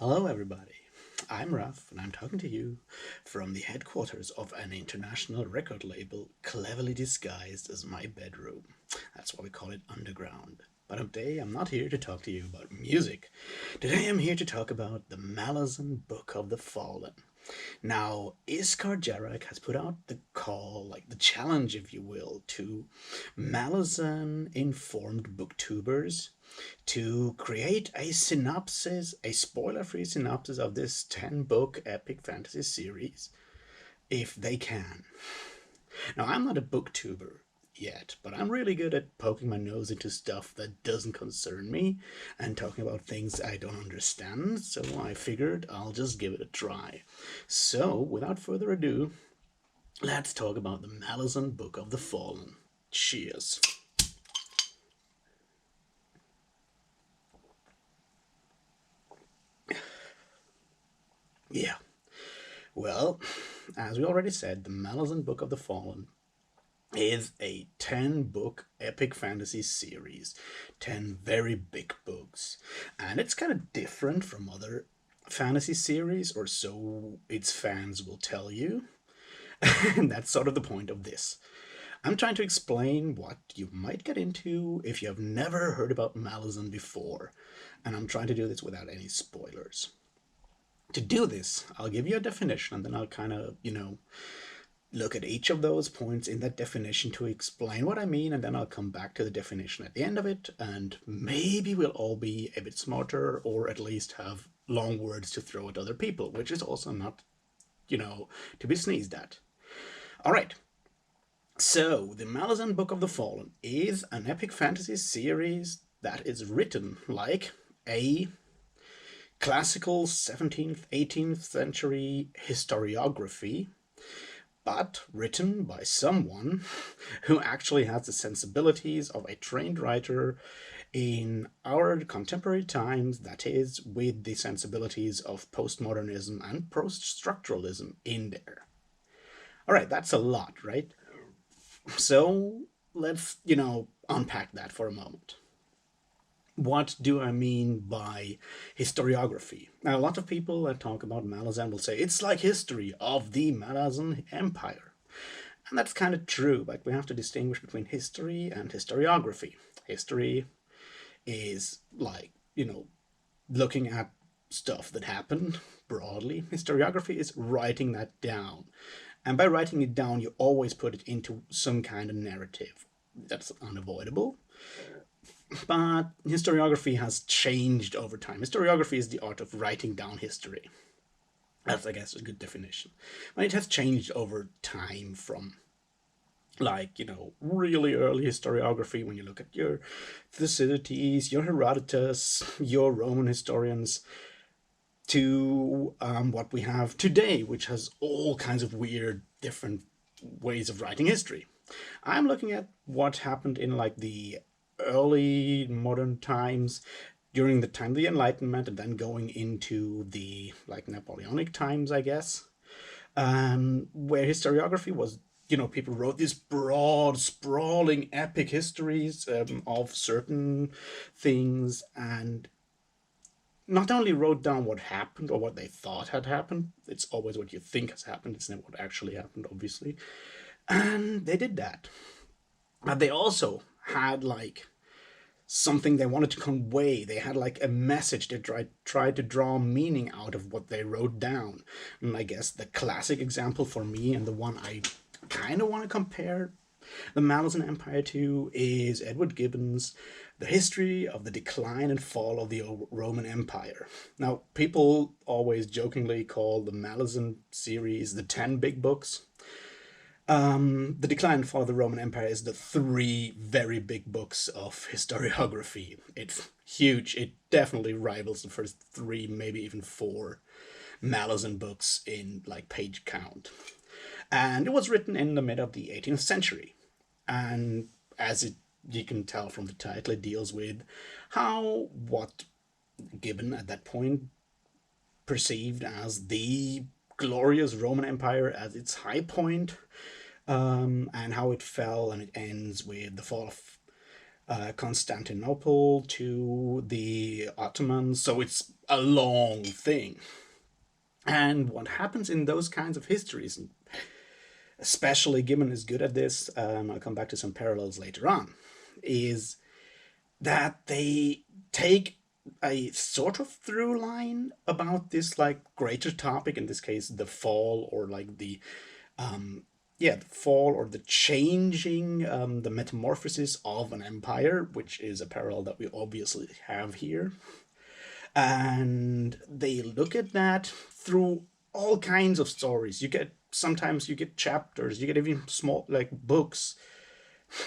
Hello, everybody. I'm Raf, and I'm talking to you from the headquarters of an international record label cleverly disguised as my bedroom. That's why we call it underground. But today I'm not here to talk to you about music. Today I'm here to talk about the Malazan Book of the Fallen. Now, Iskar Jarak has put out the call, like the challenge, if you will, to Malazan informed booktubers to create a synopsis, a spoiler free synopsis of this 10-book epic fantasy series, if they can. Now, I'm not a booktuber yet, but I'm really good at poking my nose into stuff that doesn't concern me and talking about things I don't understand, so I figured I'll just give it a try. So, without further ado, let's talk about the Malazan Book of the Fallen. Cheers. Yeah, well, as we already said, the Malazan Book of the Fallen is a 10-book epic fantasy series, 10 very big books, and it's kind of different from other fantasy series, or so its fans will tell you. And that's sort of the point of this. I'm trying to explain what you might get into if you have never heard about Malazan before, and I'm trying to do this without any spoilers. To do this, I'll give you a definition and then I'll kind of, look at each of those points in that definition to explain what I mean, and then I'll come back to the definition at the end of it, and maybe we'll all be a bit smarter or at least have long words to throw at other people, which is also not, to be sneezed at. All right. So, the Malazan Book of the Fallen is an epic fantasy series that is written like a classical 17th, 18th century historiography, but written by someone who actually has the sensibilities of a trained writer in our contemporary times, that is, with the sensibilities of postmodernism and post-structuralism in there. All right, that's a lot, right? So let's, unpack that for a moment. What do I mean by historiography? Now, a lot of people that talk about Malazan will say it's like history of the Malazan Empire. And that's kind of true, but we have to distinguish between history and historiography. History is like, looking at stuff that happened broadly. Historiography is writing that down. And by writing it down, you always put it into some kind of narrative. That's unavoidable. But historiography has changed over time. Historiography is the art of writing down history. That's, I guess, a good definition. But it has changed over time from, really early historiography, when you look at your Thucydides, your Herodotus, your Roman historians, to what we have today, which has all kinds of weird, different ways of writing history. I'm looking at what happened in the early modern times, during the time of the Enlightenment, and then going into the Napoleonic times, I guess, where historiography was, people wrote these broad, sprawling, epic histories of certain things, and not only wrote down what happened or what they thought had happened. It's always what you think has happened. It's never what actually happened, obviously. And they did that. But they also had something they wanted to convey. They had a message. They tried to draw meaning out of what they wrote down. And I guess the classic example for me, and the one I kind of want to compare the Malazan Empire to, is Edward Gibbon's The History of the Decline and Fall of the Roman Empire. Now, people always jokingly call the Malazan series the 10 big books. The Decline and Fall of the Roman Empire is the 3 very big books of historiography. It's huge. It definitely rivals the first 3, maybe even 4 Malazan books in page count. And it was written in the mid of the 18th century. And you can tell from the title, it deals with what Gibbon at that point perceived as the glorious Roman Empire at its high point, and how it fell, and it ends with the fall of Constantinople to the Ottomans. So it's a long thing. And what happens in those kinds of histories, and especially Gibbon is good at this, I'll come back to some parallels later on, is that they take a sort of through line about this like greater topic, in this case the fall, or like the fall or the changing, the metamorphosis of an empire, which is a parallel that we obviously have here. And they look at that through all kinds of stories. Sometimes you get chapters, you get even small like books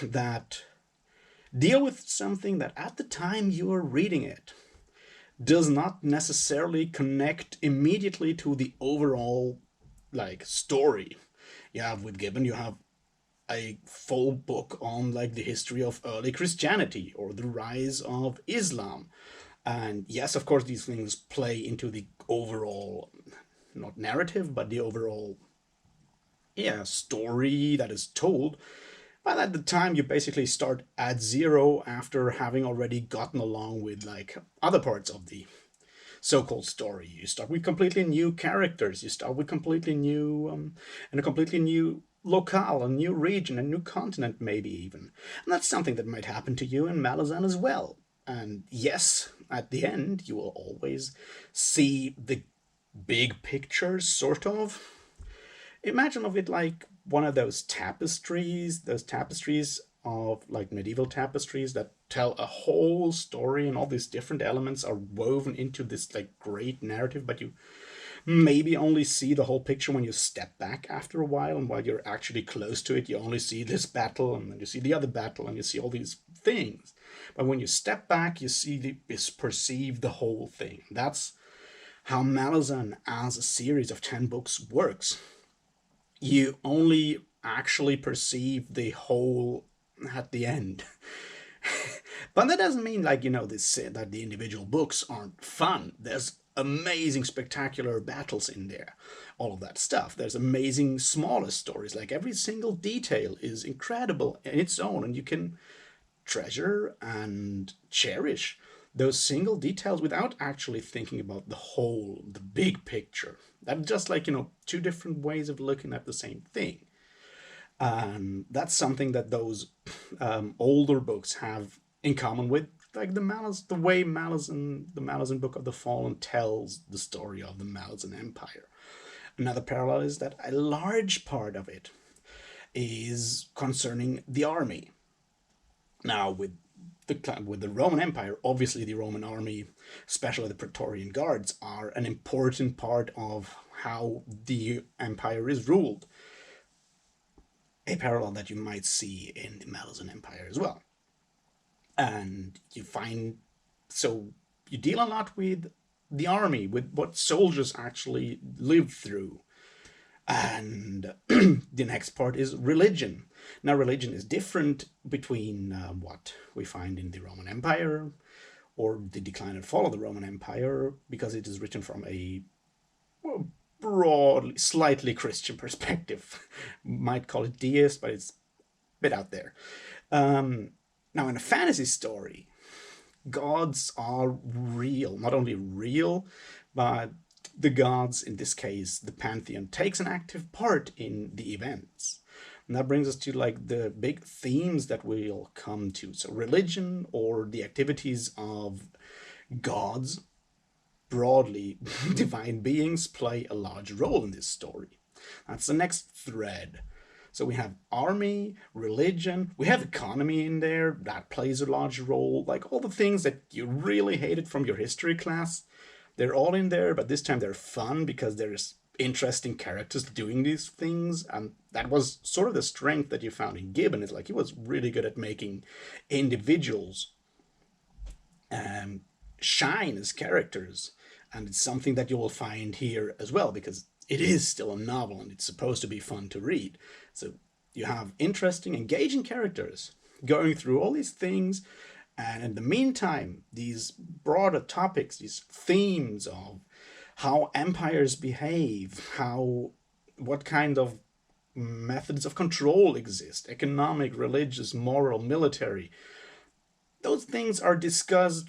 that deal with something that at the time you are reading it does not necessarily connect immediately to the overall like story. With Gibbon, you have a full book on like the history of early Christianity or the rise of Islam. And yes, of course, these things play into the overall, not narrative, but the overall, story that is told. But at the time, you basically start at zero after having already gotten along with like other parts of the so-called story. You start with completely new characters. You start with completely new, and a completely new locale, a new region, a new continent, maybe even. And that's something that might happen to you in Malazan as well. And yes, at the end, you will always see the big picture, sort of. Imagine of it like one of those tapestries of like medieval tapestries that tell a whole story, and all these different elements are woven into this like great narrative, but you maybe only see the whole picture when you step back after a while, and while you're actually close to it, you only see this battle, and then you see the other battle, and you see all these things. But when you step back, you perceive the whole thing. That's how Malazan as a series of 10 books works. You only actually perceive the whole at the end. But that doesn't mean like, that the individual books aren't fun. There's amazing, spectacular battles in there. All of that stuff. There's amazing, smaller stories. Like every single detail is incredible in its own, and you can treasure and cherish those single details without actually thinking about the whole, the big picture. That's just like, two different ways of looking at the same thing. And that's something that those older books have in common with like the Malazan Book of the Fallen tells the story of the Malazan Empire. Another parallel is that a large part of it is concerning the army. Now, with the Roman Empire, obviously the Roman army, especially the Praetorian Guards, are an important part of how the empire is ruled. A parallel that you might see in the Malazan Empire as well. And you deal a lot with the army, with what soldiers actually live through. And the next part is religion. Now, religion is different between what we find in the Roman Empire or the decline and fall of the Roman Empire, because it is written from a broadly, slightly Christian perspective. Might call it deist, but it's a bit out there. Now, in a fantasy story, gods are real. Not only real, but the gods, in this case, the pantheon, takes an active part in the events. And that brings us to like the big themes that we'll come to. So religion, or the activities of gods, broadly divine beings, play a large role in this story. That's the next thread. So we have army, religion, we have economy in there, that plays a large role. Like all the things that you really hated from your history class, they're all in there, but this time they're fun because there's interesting characters doing these things. And that was sort of the strength that you found in Gibbon. Is like he was really good at making individuals shine as characters. And it's something that you will find here as well, because it is still a novel and it's supposed to be fun to read. So you have interesting, engaging characters going through all these things. And in the meantime, these broader topics, these themes of how empires behave, what kind of methods of control exist, economic, religious, moral, military, those things are discussed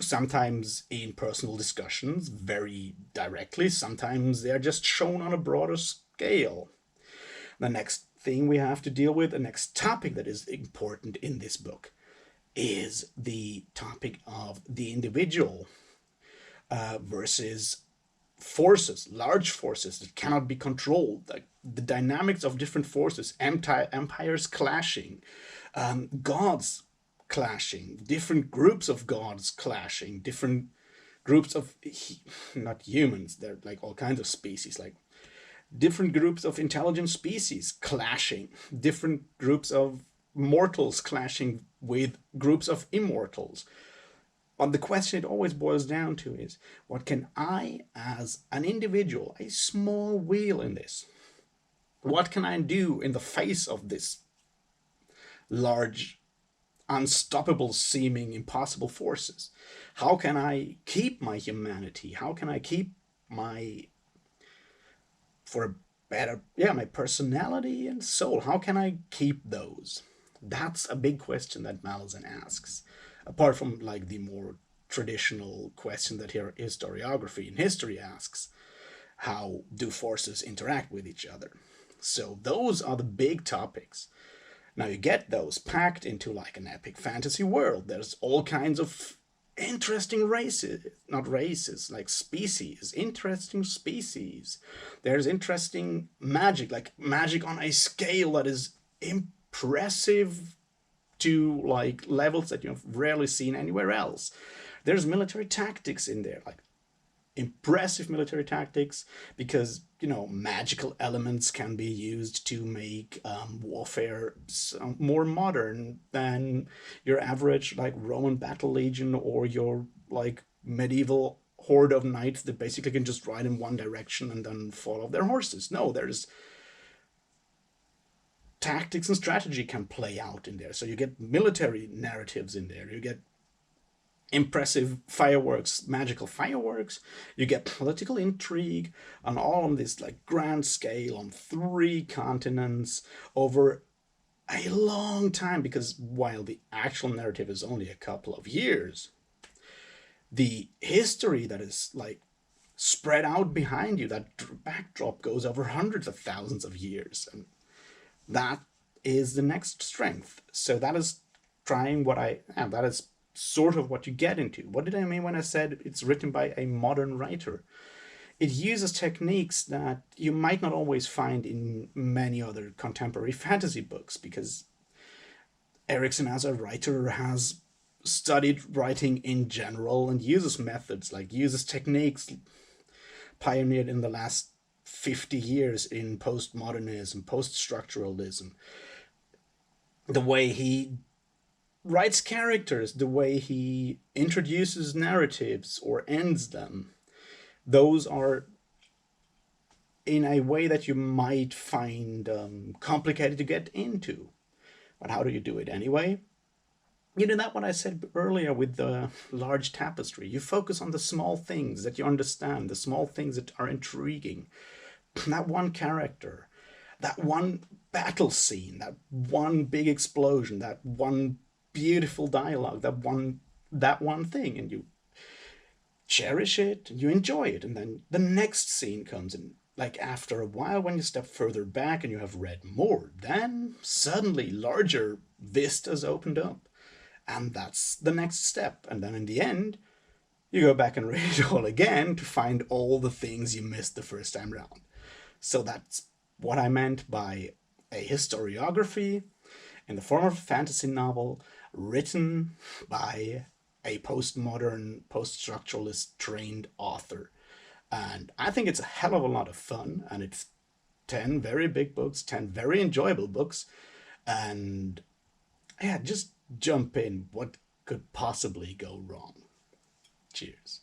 sometimes in personal discussions very directly, sometimes they're just shown on a broader scale. The next thing we have to deal with, the next topic that is important in this book, is the topic of the individual versus forces, large forces that cannot be controlled, like the dynamics of different forces, empires clashing, gods clashing, different groups of gods clashing, different groups of not humans, they're like all kinds of species, like different groups of intelligent species clashing, different groups of mortals clashing with groups of immortals. But the question it always boils down to is, what can I, as an individual, a small wheel in this, what can I do in the face of this large, unstoppable seeming impossible forces? How can I keep my humanity? How can I keep my, for a better, my personality and soul? How can I keep those? That's a big question that Malazan asks. Apart from like the more traditional question that here historiography and history asks, how do forces interact with each other? So those are the big topics. Now you get those packed into like an epic fantasy world. There's all kinds of interesting races, not races, like species, interesting species. There's interesting magic, like magic on a scale that is impressive to like levels that you've rarely seen anywhere else. There's military tactics in there, like impressive military tactics, because magical elements can be used to make warfare more modern than your average like Roman battle legion or your like medieval horde of knights that basically can just ride in one direction and then fall off their horses. No, there's tactics and strategy can play out in there. So you get military narratives in there. You get impressive fireworks, magical fireworks. You get political intrigue on all on this like grand scale on 3 continents over a long time, because while the actual narrative is only a couple of years, the history that is like spread out behind you, that backdrop goes over hundreds of thousands of years. And that is the next strength. So that is trying what that is sort of what you get into. What did I mean when I said it's written by a modern writer? It uses techniques that you might not always find in many other contemporary fantasy books, because Erikson as a writer has studied writing in general and uses methods, like uses techniques pioneered in the last 50 years in postmodernism, post-structuralism. The way he writes characters, the way he introduces narratives or ends them, those are in a way that you might find complicated to get into. But how do you do it anyway? You know, that what I said earlier with the large tapestry. You focus on the small things that you understand, the small things that are intriguing. That one character, that one battle scene, that one big explosion, that one beautiful dialogue, that one thing, and you cherish it, you enjoy it, and then the next scene comes, and like after a while, when you step further back and you have read more, then suddenly larger vistas opened up, and that's the next step. And then in the end, you go back and read it all again to find all the things you missed the first time round. So that's what I meant by a historiography in the form of a fantasy novel written by a postmodern, post-structuralist trained author. And I think it's a hell of a lot of fun, and it's 10 very big books, 10 very enjoyable books, and yeah, just jump in. What could possibly go wrong? Cheers.